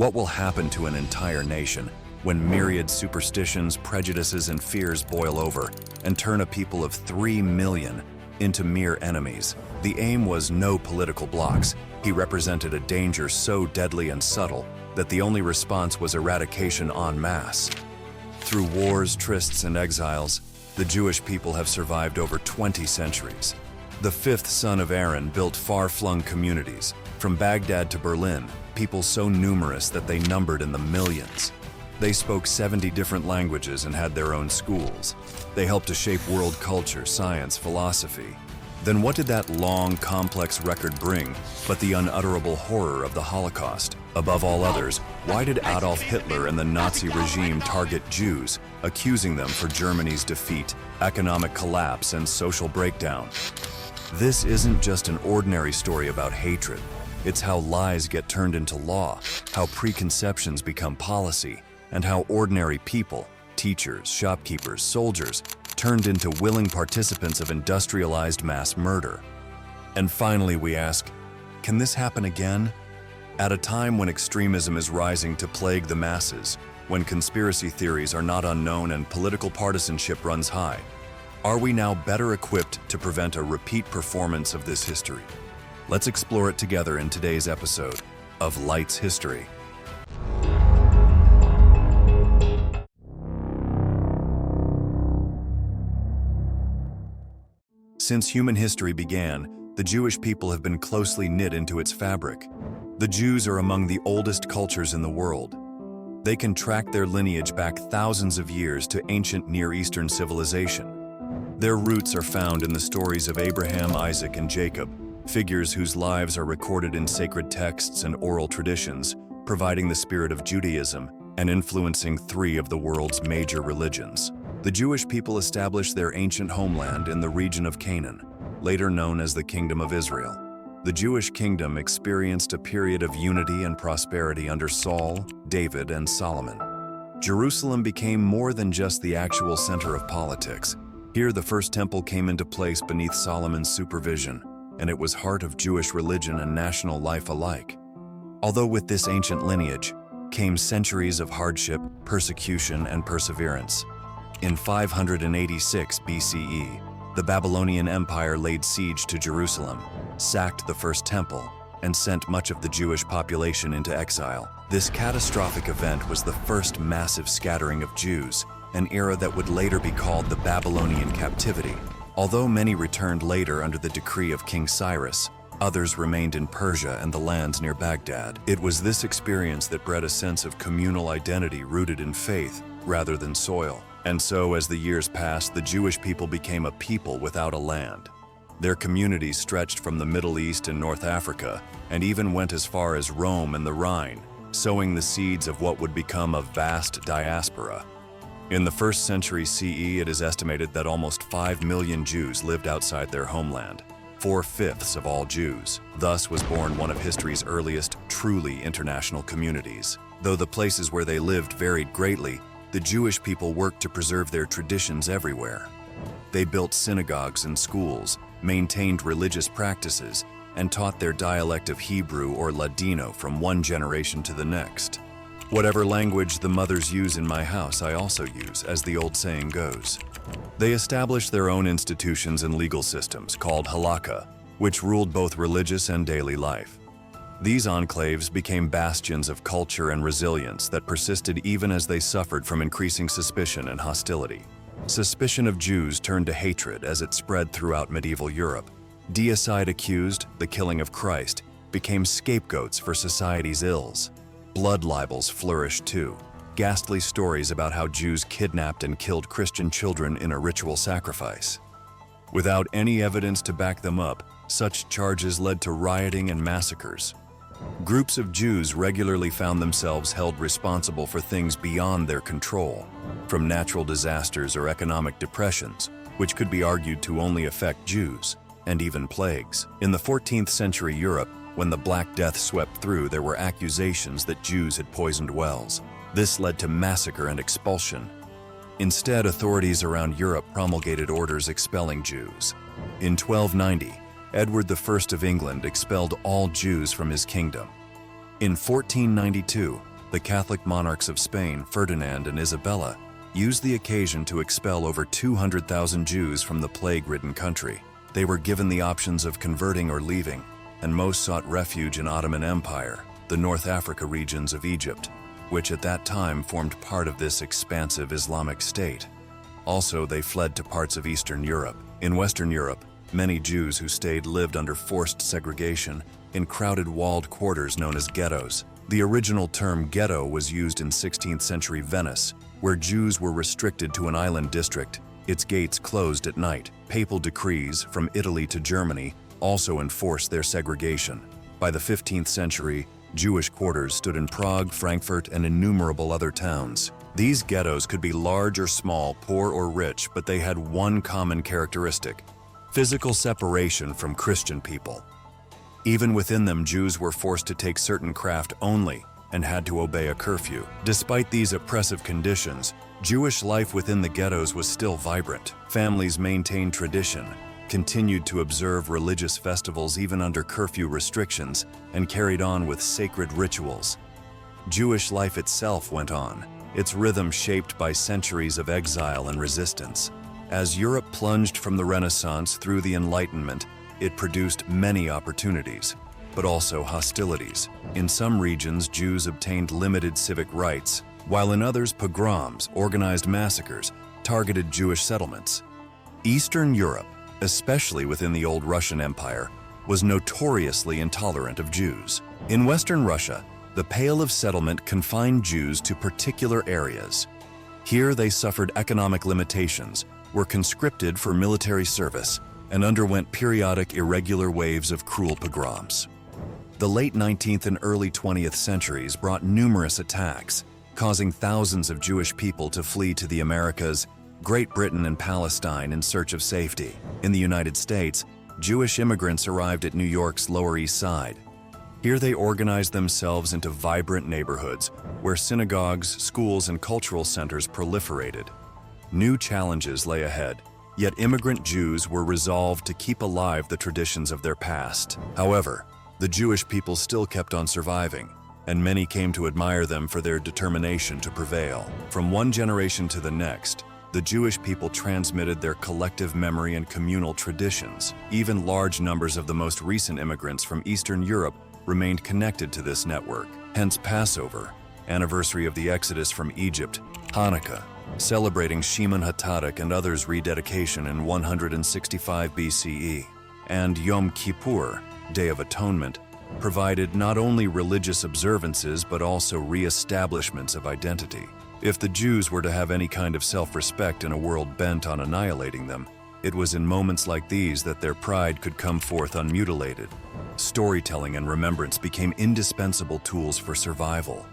What will happen to an entire nation when myriad superstitions, prejudices, and fears boil over and turn a people of 3 million into mere enemies? The aim was no political blocks. He represented a danger so deadly and subtle that the only response was eradication en masse. Through wars, trysts, and exiles, the Jewish people have survived over 20 centuries. The fifth son of Aaron built far-flung communities, from Baghdad to Berlin, people so numerous that they numbered in the millions. They spoke 70 different languages and had their own schools. They helped to shape world culture, science, philosophy. Then what did that long, complex record bring but the unutterable horror of the Holocaust? Above all others, why did Adolf Hitler and the Nazi regime target Jews, accusing them for Germany's defeat, economic collapse, and social breakdown? This isn't just an ordinary story about hatred. It's how lies get turned into law, how preconceptions become policy, and how ordinary people, teachers, shopkeepers, soldiers, turned into willing participants of industrialized mass murder. And finally we ask, can this happen again? At a time when extremism is rising to plague the masses, when conspiracy theories are not unknown and political partisanship runs high, are we now better equipped to prevent a repeat performance of this history? Let's explore it together in today's episode of Light's History. Since human history began, the Jewish people have been closely knit into its fabric. The Jews are among the oldest cultures in the world. They can track their lineage back thousands of years to ancient Near Eastern civilization. Their roots are found in the stories of Abraham, Isaac, and Jacob, figures whose lives are recorded in sacred texts and oral traditions, providing the spirit of Judaism and influencing 3 of the world's major religions. The Jewish people established their ancient homeland in the region of Canaan, later known as the Kingdom of Israel. The Jewish kingdom experienced a period of unity and prosperity under Saul, David, and Solomon. Jerusalem became more than just the actual center of politics. Here, the first temple came into place beneath Solomon's supervision, and it was heart of Jewish religion and national life alike. Although with this ancient lineage came centuries of hardship, persecution, and perseverance. In 586 BCE, the Babylonian Empire laid siege to Jerusalem, sacked the first temple, and sent much of the Jewish population into exile. This catastrophic event was the first massive scattering of Jews, an era that would later be called the Babylonian captivity. Although many returned later under the decree of King Cyrus, others remained in Persia and the lands near Baghdad. It was this experience that bred a sense of communal identity rooted in faith rather than soil. And so, as the years passed, the Jewish people became a people without a land. Their communities stretched from the Middle East and North Africa, and even went as far as Rome and the Rhine, sowing the seeds of what would become a vast diaspora. In the 1st century CE, it is estimated that almost 5 million Jews lived outside their homeland, 4/5 of all Jews. Thus was born one of history's earliest, truly international communities. Though the places where they lived varied greatly, the Jewish people worked to preserve their traditions everywhere. They built synagogues and schools, maintained religious practices, and taught their dialect of Hebrew or Ladino from one generation to the next. Whatever language the mothers use in my house, I also use, as the old saying goes. They established their own institutions and legal systems, called halakha, which ruled both religious and daily life. These enclaves became bastions of culture and resilience that persisted even as they suffered from increasing suspicion and hostility. Suspicion of Jews turned to hatred as it spread throughout medieval Europe. Deicide accused, the killing of Christ, became scapegoats for society's ills. Blood libels flourished too, ghastly stories about how Jews kidnapped and killed Christian children in a ritual sacrifice. Without any evidence to back them up, such charges led to rioting and massacres. Groups of Jews regularly found themselves held responsible for things beyond their control, from natural disasters or economic depressions, which could be argued to only affect Jews, and even plagues. In the 14th century Europe, when the Black Death swept through, there were accusations that Jews had poisoned wells. This led to massacre and expulsion. Instead, authorities around Europe promulgated orders expelling Jews. In 1290, Edward I of England expelled all Jews from his kingdom. In 1492, The Catholic monarchs of Spain, Ferdinand and Isabella, used the occasion to expel over 200,000 Jews from the plague-ridden country. They were given the options of converting or leaving, and most sought refuge in Ottoman Empire, the North Africa regions of Egypt, which at that time formed part of this expansive Islamic state. Also, they fled to parts of Eastern Europe. In Western Europe, many Jews who stayed lived under forced segregation in crowded walled quarters known as ghettos. The original term ghetto was used in 16th century Venice, where Jews were restricted to an island district, its gates closed at night. Papal decrees from Italy to Germany also enforced their segregation. By the 15th century, Jewish quarters stood in Prague, Frankfurt, and innumerable other towns. These ghettos could be large or small, poor or rich, but they had one common characteristic: physical separation from Christian people. Even within them, Jews were forced to take certain craft only and had to obey a curfew. Despite these oppressive conditions, Jewish life within the ghettos was still vibrant. Families maintained tradition, continued to observe religious festivals even under curfew restrictions, and carried on with sacred rituals. Jewish life itself went on, its rhythm shaped by centuries of exile and resistance. As Europe plunged from the Renaissance through the Enlightenment, it produced many opportunities, but also hostilities. In some regions, Jews obtained limited civic rights, while in others, pogroms, organized massacres, targeted Jewish settlements. Eastern Europe, especially within the old Russian Empire, was notoriously intolerant of Jews. In Western Russia, the Pale of Settlement confined Jews to particular areas. Here they suffered economic limitations, were conscripted for military service, and underwent periodic irregular waves of cruel pogroms. The late 19th and early 20th centuries brought numerous attacks, causing thousands of Jewish people to flee to the Americas, Great Britain and Palestine in search of safety. In the United States, Jewish immigrants arrived at New York's Lower East Side. Here they organized themselves into vibrant neighborhoods where synagogues, schools, and cultural centers proliferated. New challenges lay ahead, yet immigrant Jews were resolved to keep alive the traditions of their past. However, the Jewish people still kept on surviving, and many came to admire them for their determination to prevail. From one generation to the next, the Jewish people transmitted their collective memory and communal traditions. Even large numbers of the most recent immigrants from Eastern Europe remained connected to this network. Hence Passover, anniversary of the Exodus from Egypt, Hanukkah, celebrating Shemin HaTzadik and others' rededication in 165 BCE, and Yom Kippur, Day of Atonement, provided not only religious observances but also re-establishments of identity. If the Jews were to have any kind of self-respect in a world bent on annihilating them, it was in moments like these that their pride could come forth unmutilated. Storytelling and remembrance became indispensable tools for survival.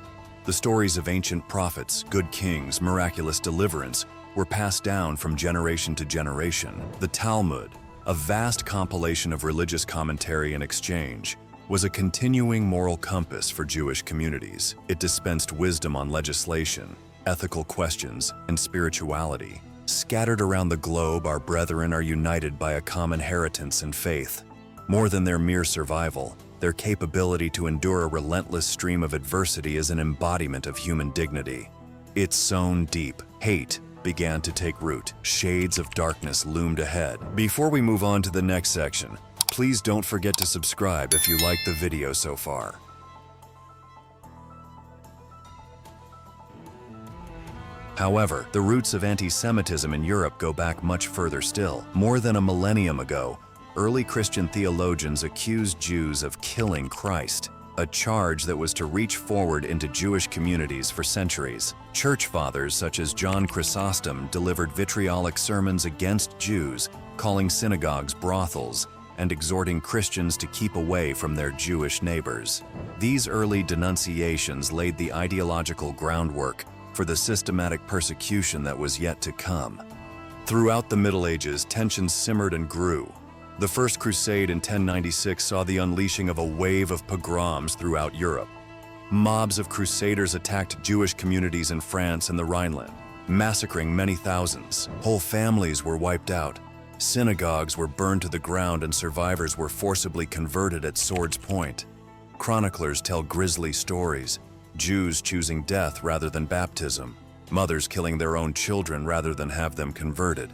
The stories of ancient prophets, good kings, miraculous deliverance were passed down from generation to generation. The Talmud, a vast compilation of religious commentary and exchange, was a continuing moral compass for Jewish communities. It dispensed wisdom on legislation, ethical questions, and spirituality. Scattered around the globe, our brethren are united by a common inheritance and faith. More than their mere survival, their capability to endure a relentless stream of adversity is an embodiment of human dignity. It's sown deep. Hate began to take root. Shades of darkness loomed ahead. Before we move on to the next section, please don't forget to subscribe if you liked the video so far. However, the roots of anti-Semitism in Europe go back much further still. More than a millennium ago, early Christian theologians accused Jews of killing Christ, a charge that was to reach forward into Jewish communities for centuries. Church fathers such as John Chrysostom delivered vitriolic sermons against Jews, calling synagogues brothels and exhorting Christians to keep away from their Jewish neighbors. These early denunciations laid the ideological groundwork for the systematic persecution that was yet to come. Throughout the Middle Ages, tensions simmered and grew. The First Crusade in 1096 saw the unleashing of a wave of pogroms throughout Europe. Mobs of crusaders attacked Jewish communities in France and the Rhineland, massacring many thousands. Whole families were wiped out. Synagogues were burned to the ground and survivors were forcibly converted at sword's point. Chroniclers tell grisly stories. Jews choosing death rather than baptism, mothers killing their own children rather than have them converted.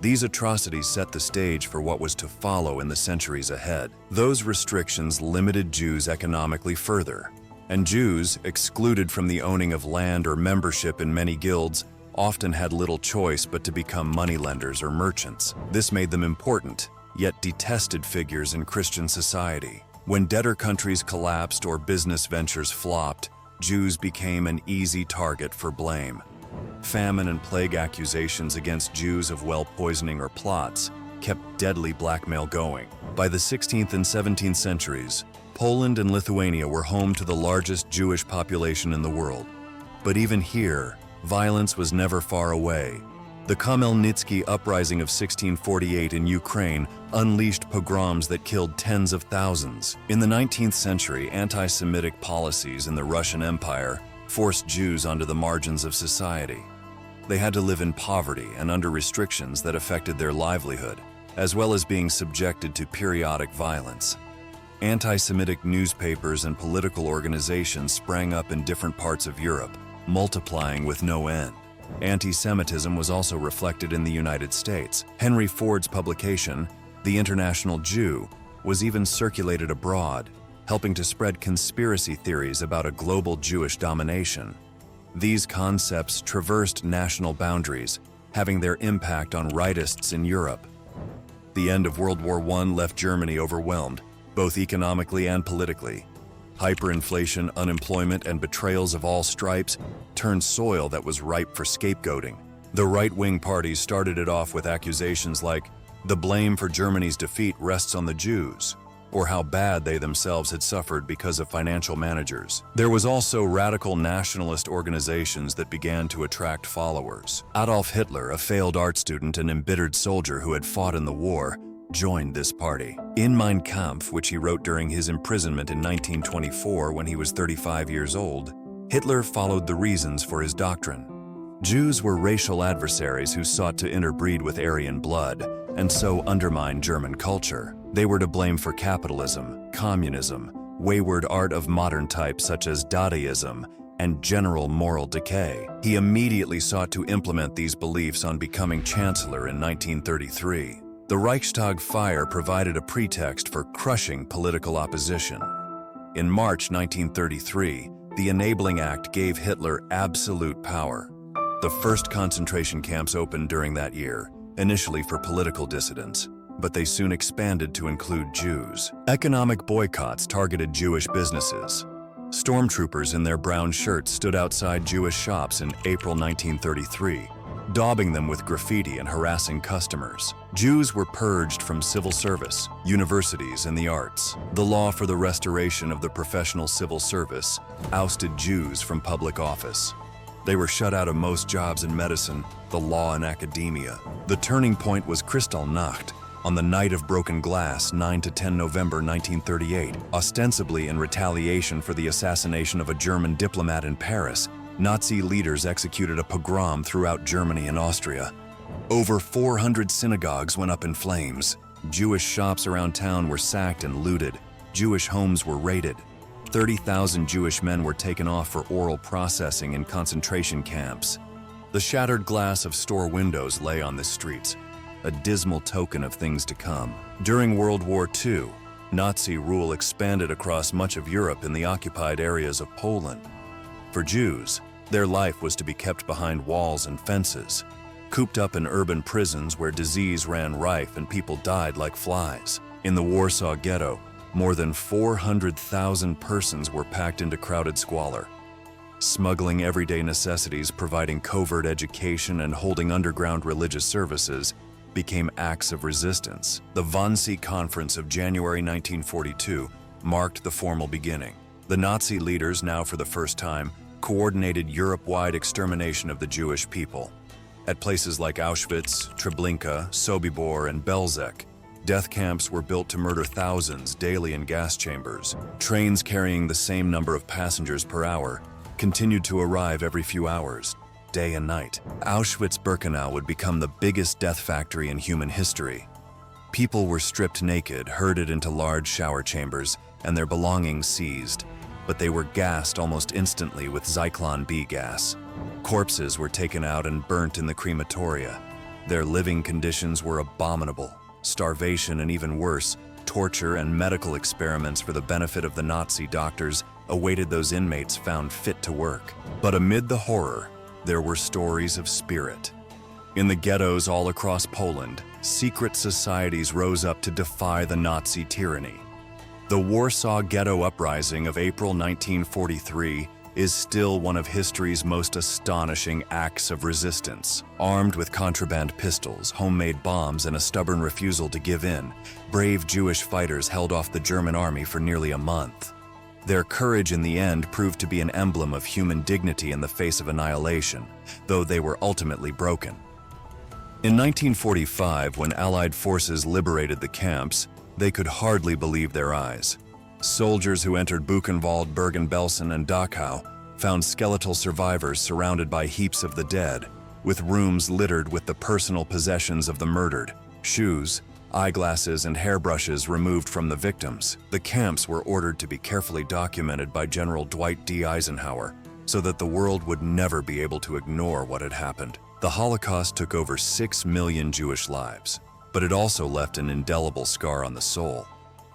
These atrocities set the stage for what was to follow in the centuries ahead. Those restrictions limited Jews economically further, and Jews, excluded from the owning of land or membership in many guilds, often had little choice but to become moneylenders or merchants. This made them important, yet detested figures in Christian society. When debtor countries collapsed or business ventures flopped, Jews became an easy target for blame. Famine and plague accusations against Jews of well poisoning or plots kept deadly blackmail going. By the 16th and 17th centuries, Poland and Lithuania were home to the largest Jewish population in the world. But even here, violence was never far away. The Khmelnytsky uprising of 1648 in Ukraine unleashed pogroms that killed tens of thousands. In the 19th century, anti-Semitic policies in the Russian Empire forced Jews onto the margins of society. They had to live in poverty and under restrictions that affected their livelihood, as well as being subjected to periodic violence. Anti-Semitic newspapers and political organizations sprang up in different parts of Europe, multiplying with no end. Anti-Semitism was also reflected in the United States. Henry Ford's publication, The International Jew, was even circulated abroad, helping to spread conspiracy theories about a global Jewish domination. These concepts traversed national boundaries, having their impact on rightists in Europe. The end of World War I left Germany overwhelmed, both economically and politically. Hyperinflation, unemployment, and betrayals of all stripes turned soil that was ripe for scapegoating. The right-wing parties started it off with accusations like, the blame for Germany's defeat rests on the Jews, or how bad they themselves had suffered because of financial managers. There was also radical nationalist organizations that began to attract followers. Adolf Hitler, a failed art student and embittered soldier who had fought in the war, joined this party. In Mein Kampf, which he wrote during his imprisonment in 1924 when he was 35 years old, Hitler followed the reasons for his doctrine. Jews were racial adversaries who sought to interbreed with Aryan blood, and so undermine German culture. They were to blame for capitalism, communism, wayward art of modern types such as Dadaism, and general moral decay. He immediately sought to implement these beliefs on becoming chancellor in 1933. The Reichstag fire provided a pretext for crushing political opposition. In March 1933, the Enabling Act gave Hitler absolute power. The first concentration camps opened during that year, initially for political dissidents, but they soon expanded to include Jews. Economic boycotts targeted Jewish businesses. Stormtroopers in their brown shirts stood outside Jewish shops in April 1933, daubing them with graffiti and harassing customers. Jews were purged from civil service, universities, and the arts. The law for the restoration of the professional civil service ousted Jews from public office. They were shut out of most jobs in medicine, the law, and academia. The turning point was Kristallnacht, on the night of broken glass, 9 to 10 November 1938. Ostensibly in retaliation for the assassination of a German diplomat in Paris, Nazi leaders executed a pogrom throughout Germany and Austria. Over 400 synagogues went up in flames. Jewish shops around town were sacked and looted. Jewish homes were raided. 30,000 Jewish men were taken off for oral processing in concentration camps. The shattered glass of store windows lay on the streets, a dismal token of things to come. During World War II, Nazi rule expanded across much of Europe in the occupied areas of Poland. For Jews, their life was to be kept behind walls and fences, cooped up in urban prisons where disease ran rife and people died like flies. In the Warsaw Ghetto, more than 400,000 persons were packed into crowded squalor. Smuggling everyday necessities, providing covert education, and holding underground religious services became acts of resistance. The Wannsee Conference of January 1942 marked the formal beginning. The Nazi leaders, now for the first time, coordinated Europe-wide extermination of the Jewish people. At places like Auschwitz, Treblinka, Sobibor, and Belzec, death camps were built to murder thousands daily in gas chambers. Trains carrying the same number of passengers per hour continued to arrive every few hours, day and night. Auschwitz-Birkenau would become the biggest death factory in human history. People were stripped naked, herded into large shower chambers, and their belongings seized. but they were gassed almost instantly with Zyklon B gas. Corpses were taken out and burnt in the crematoria. Their living conditions were abominable. Starvation and even worse, torture and medical experiments for the benefit of the Nazi doctors awaited those inmates found fit to work. But amid the horror, there were stories of spirit. In the ghettos all across Poland, secret societies rose up to defy the Nazi tyranny. The Warsaw Ghetto Uprising of April 1943 is still one of history's most astonishing acts of resistance. Armed with contraband pistols, homemade bombs, and a stubborn refusal to give in, brave Jewish fighters held off the German army for nearly a month. Their courage in the end proved to be an emblem of human dignity in the face of annihilation, though they were ultimately broken. In 1945, when Allied forces liberated the camps, they could hardly believe their eyes. Soldiers who entered Buchenwald, Bergen-Belsen, and Dachau found skeletal survivors surrounded by heaps of the dead, with rooms littered with the personal possessions of the murdered, shoes, eyeglasses, and hairbrushes removed from the victims. The camps were ordered to be carefully documented by General Dwight D. Eisenhower so that the world would never be able to ignore what had happened. The Holocaust took over 6 million Jewish lives, but it also left an indelible scar on the soul.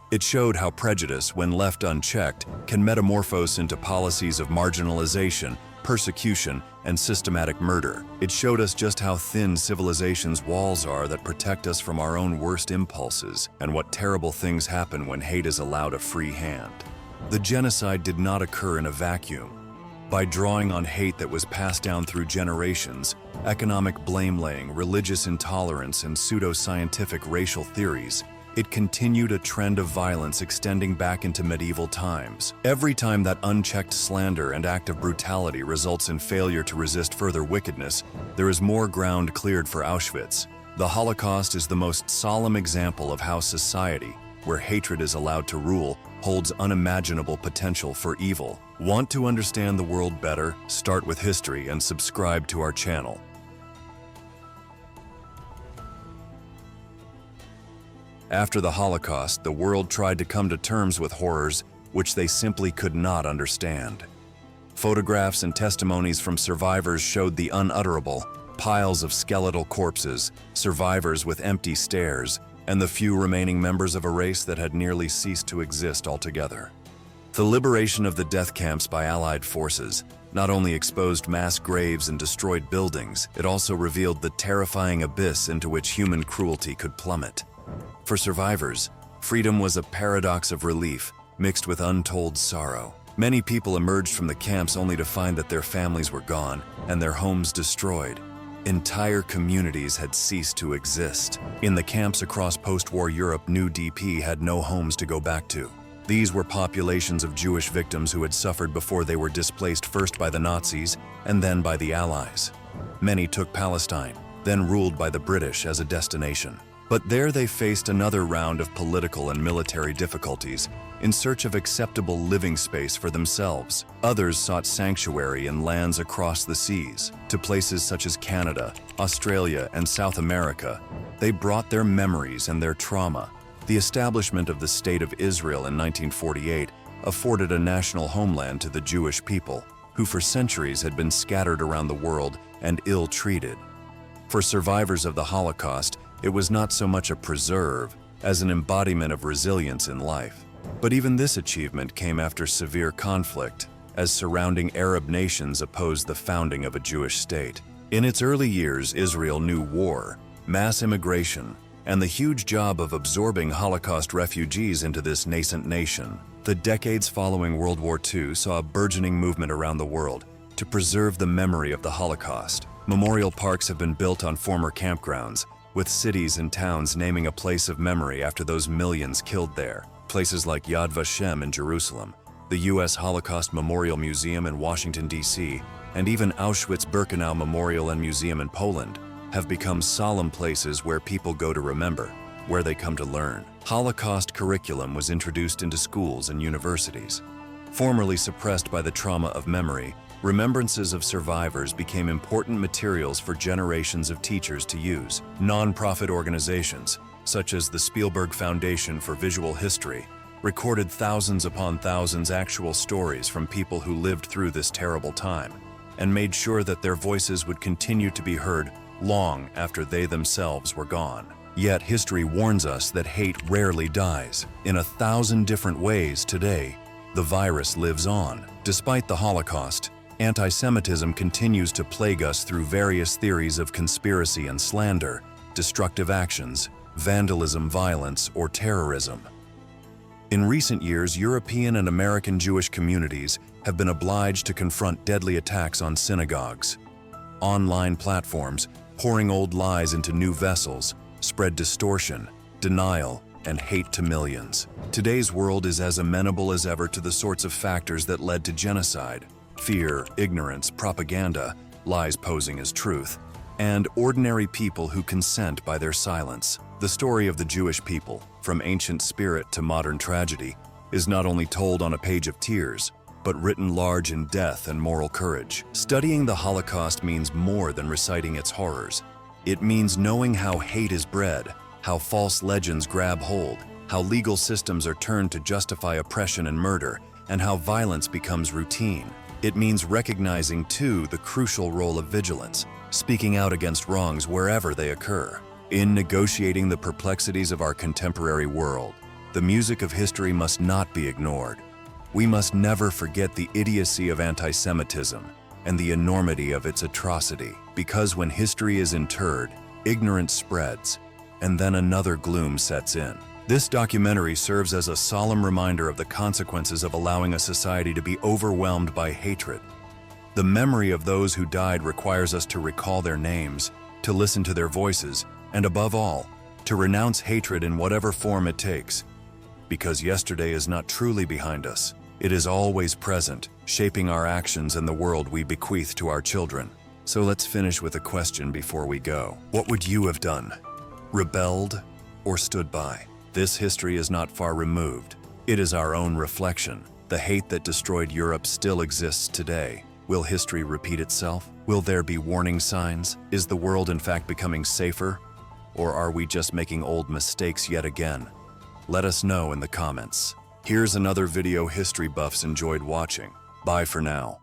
It showed how prejudice, when left unchecked, can metamorphose into policies of marginalization, persecution, and systematic murder. It showed us just how thin civilization's walls are that protect us from our own worst impulses, and what terrible things happen when hate is allowed a free hand. The genocide did not occur in a vacuum. By drawing on hate that was passed down through generations, economic blame-laying, religious intolerance, and pseudo-scientific racial theories, it continued a trend of violence extending back into medieval times. Every time that unchecked slander and act of brutality results in failure to resist further wickedness, there is more ground cleared for Auschwitz. The Holocaust is the most solemn example of how society, where hatred is allowed to rule, holds unimaginable potential for evil. Want to understand the world better? Start with history and subscribe to our channel. After the Holocaust, the world tried to come to terms with horrors which they simply could not understand. Photographs and testimonies from survivors showed the unutterable, piles of skeletal corpses, survivors with empty stares, and the few remaining members of a race that had nearly ceased to exist altogether. The liberation of the death camps by Allied forces not only exposed mass graves and destroyed buildings, it also revealed the terrifying abyss into which human cruelty could plummet. For survivors, freedom was a paradox of relief mixed with untold sorrow. Many people emerged from the camps only to find that their families were gone and their homes destroyed. Entire communities had ceased to exist. In the camps across post-war Europe, new DP had no homes to go back to. These were populations of Jewish victims who had suffered before they were displaced first by the Nazis and then by the Allies. Many took Palestine, then ruled by the British, as a destination. But there they faced another round of political and military difficulties in search of acceptable living space for themselves. Others sought sanctuary in lands across the seas. To places such as Canada, Australia, and South America, they brought their memories and their trauma. The establishment of the State of Israel in 1948 afforded a national homeland to the Jewish people, who for centuries had been scattered around the world and ill-treated. For survivors of the Holocaust, it was not so much a preserve as an embodiment of resilience in life. But even this achievement came after severe conflict, as surrounding Arab nations opposed the founding of a Jewish state. In its early years, Israel knew war, mass immigration, and the huge job of absorbing Holocaust refugees into this nascent nation. The decades following World War II saw a burgeoning movement around the world to preserve the memory of the Holocaust. Memorial parks have been built on former campgrounds, with cities and towns naming a place of memory after those millions killed there. Places like Yad Vashem in Jerusalem, the U.S. Holocaust Memorial Museum in Washington, D.C., and even Auschwitz-Birkenau Memorial and Museum in Poland have become solemn places where people go to remember, where they come to learn. Holocaust curriculum was introduced into schools and universities. Formerly suppressed by the trauma of memory, remembrances of survivors became important materials for generations of teachers to use. Non-profit organizations, such as the Spielberg Foundation for Visual History recorded thousands upon thousands actual stories from people who lived through this terrible time, and made sure that their voices would continue to be heard long after they themselves were gone. Yet history warns us that hate rarely dies. In 1,000 different ways today, the virus lives on. Despite the Holocaust, anti-Semitism continues to plague us through various theories of conspiracy and slander, destructive actions, vandalism, violence, or terrorism. In recent years, European and American Jewish communities have been obliged to confront deadly attacks on synagogues. Online platforms, pouring old lies into new vessels, spread distortion, denial, and hate to millions. Today's world is as amenable as ever to the sorts of factors that led to genocide: fear, ignorance, propaganda, lies posing as truth, and ordinary people who consent by their silence. The story of the Jewish people, from ancient spirit to modern tragedy, is not only told on a page of tears, but written large in death and moral courage. Studying the Holocaust means more than reciting its horrors. It means knowing how hate is bred, how false legends grab hold, how legal systems are turned to justify oppression and murder, and how violence becomes routine. It means recognizing, too, the crucial role of vigilance, speaking out against wrongs wherever they occur. In negotiating the perplexities of our contemporary world, the music of history must not be ignored. We must never forget the idiocy of anti-Semitism and the enormity of its atrocity, because when history is interred, ignorance spreads, and then another gloom sets in. This documentary serves as a solemn reminder of the consequences of allowing a society to be overwhelmed by hatred. The memory of those who died requires us to recall their names, to listen to their voices, and above all, to renounce hatred in whatever form it takes. Because yesterday is not truly behind us. It is always present, shaping our actions and the world we bequeath to our children. So let's finish with a question before we go. What would you have done? Rebelled or stood by? This history is not far removed. It is our own reflection. The hate that destroyed Europe still exists today. Will history repeat itself? Will there be warning signs? Is the world in fact becoming safer? Or are we just making old mistakes yet again? Let us know in the comments. Here's another video history buffs enjoyed watching. Bye for now.